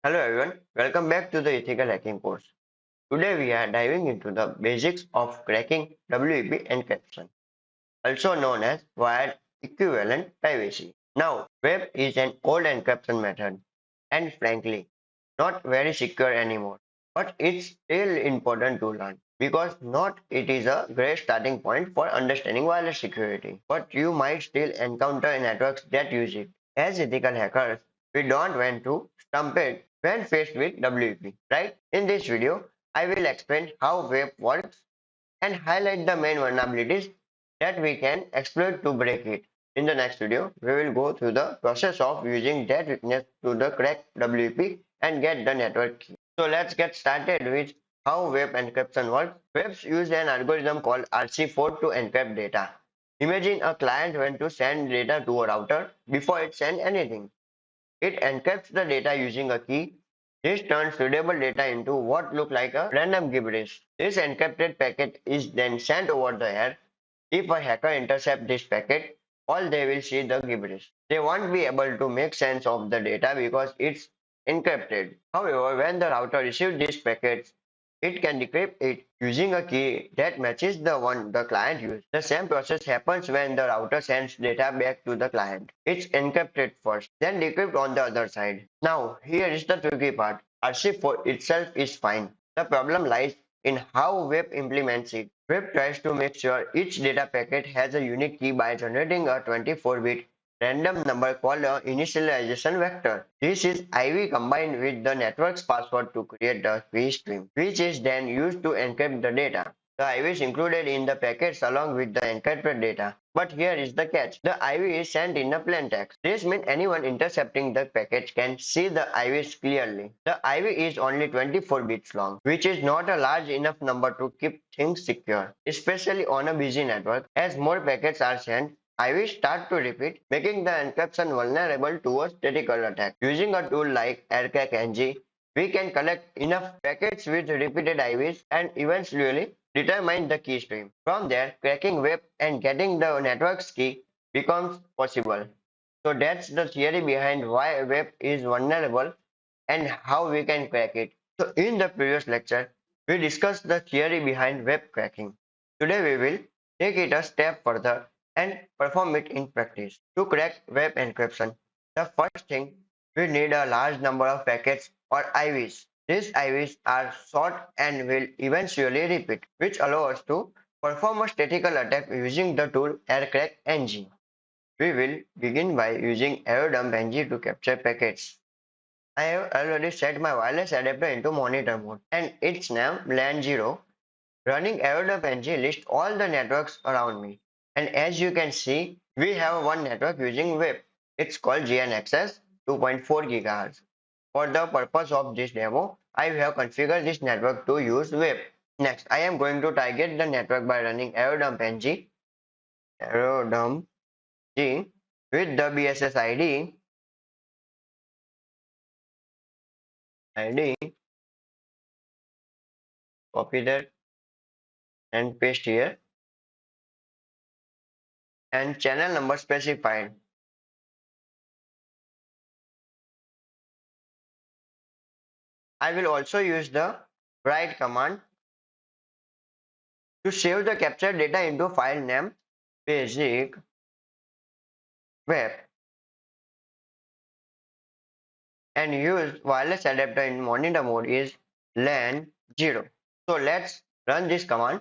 Hello everyone, welcome back to the Ethical Hacking course. Today we are diving into the basics of cracking WEP encryption, also known as wired equivalent privacy. Now, WEP is an old encryption method and frankly, not very secure anymore. But it's still important to learn because not it is a great starting point for understanding wireless security. But you might still encounter networks that use it. As ethical hackers, we don't want to stump it when faced with WEP, right? In this video, I will explain how WEP works and highlight the main vulnerabilities that we can exploit to break it. In the next video, we will go through the process of using that weakness to the crack WP and get the network key. So let's get started with how web encryption works. Webs use an algorithm called RC4 to encrypt data. Imagine a client went to send data to a router before it sends anything. It encrypts the data using a key. This turns readable data into what looks like a random gibberish. This encrypted packet is then sent over the air. If a hacker intercepts this packet, all they will see the gibberish. They won't be able to make sense of the data because it's encrypted. However, when the router receives these packets, it can decrypt it using a key that matches the one the client used. The same process happens when the router sends data back to the client. It's encrypted first, then decrypted on the other side. Now, here is the tricky part. RC4 itself is fine. The problem lies in how web implements it. Web tries to make sure each data packet has a unique key by generating a 24-bit random number called a initialization vector. This is IV combined with the network's password to create the key stream, which is then used to encrypt the data. The IV is included in the packets along with the encrypted data. But here is the catch. The IV is sent in a plain text. This means anyone intercepting the packet can see the IVs clearly. The IV is only 24 bits long, which is not a large enough number to keep things secure, especially on a busy network. As more packets are sent, IVs start to repeat, making the encryption vulnerable to a statistical attack. Using a tool like AirCrackNG, we can collect enough packets with repeated IVs and eventually determine the key stream. From there, cracking web and getting the network's key becomes possible. So that's the theory behind why web is vulnerable and how we can crack it. So in the previous lecture, we discussed the theory behind web cracking. Today we will take it a step further and perform it in practice. To crack web encryption, the first thing we need a large number of packets or IVs. These IVs are short and will eventually repeat, which allow us to perform a statistical attack using the tool AirCrackNG. We will begin by using AeroDumpNG to capture packets. I have already set my wireless adapter into monitor mode and its name LAN0. Running AeroDumpNG lists all the networks around me. And as you can see, we have one network using WEP. It's called GNXS 2.4 GHz. For the purpose of this demo, I have configured this network to use WEP. Next, I am going to target the network by running AeroDumpNG with the BSS ID, copy that and paste here, and channel number specified. I will also use the write command to save the captured data into file name basic web and use wireless adapter in monitor mode is LAN 0. So let's run this command.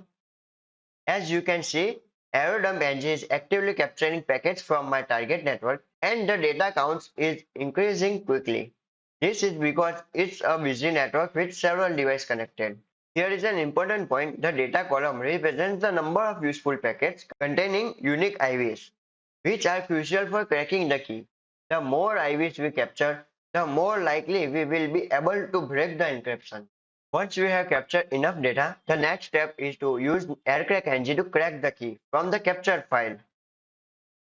As you can see, AeroDumpNG is actively capturing packets from my target network and the data counts is increasing quickly. This is because it's a busy network with several devices connected. Here is an important point. The data column represents the number of useful packets containing unique IVs, which are crucial for cracking the key. The more IVs we capture, the more likely we will be able to break the encryption. Once we have captured enough data, the next step is to use AirCrackNG to crack the key from the captured file,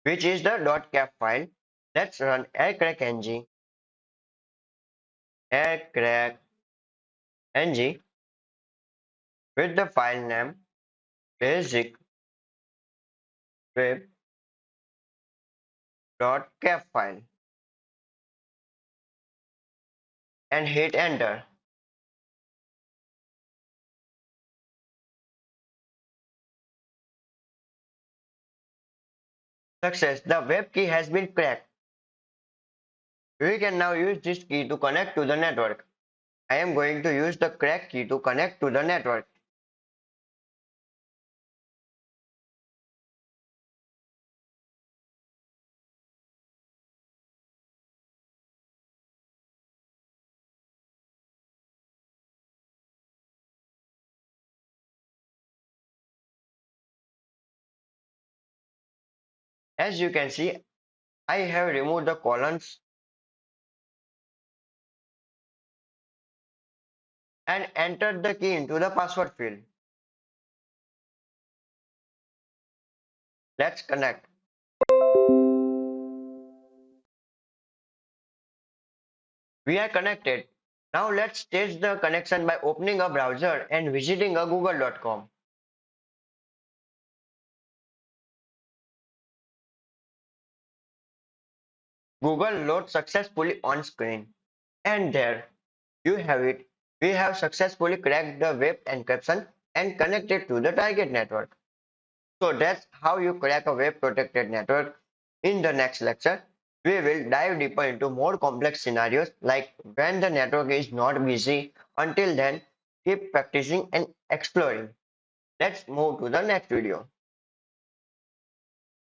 which is the .cap file. Let's run AirCrackNG, AirCrackNG with the file name basic web.cap file. and hit enter. Success, the web key has been cracked. We can now use this key to connect to the network. I am going to use the crack key to connect to the network. As you can see, I have removed the colons and entered the key into the password field. Let's connect. We are connected. Now let's test the connection by opening a browser and visiting a google.com. Google loads successfully on screen. And there you have it. We have successfully cracked the web encryption and connected to the target network. So that's how you crack a web protected network. In the next lecture, we will dive deeper into more complex scenarios like when the network is not busy. Until then, keep practicing and exploring. Let's move to the next video.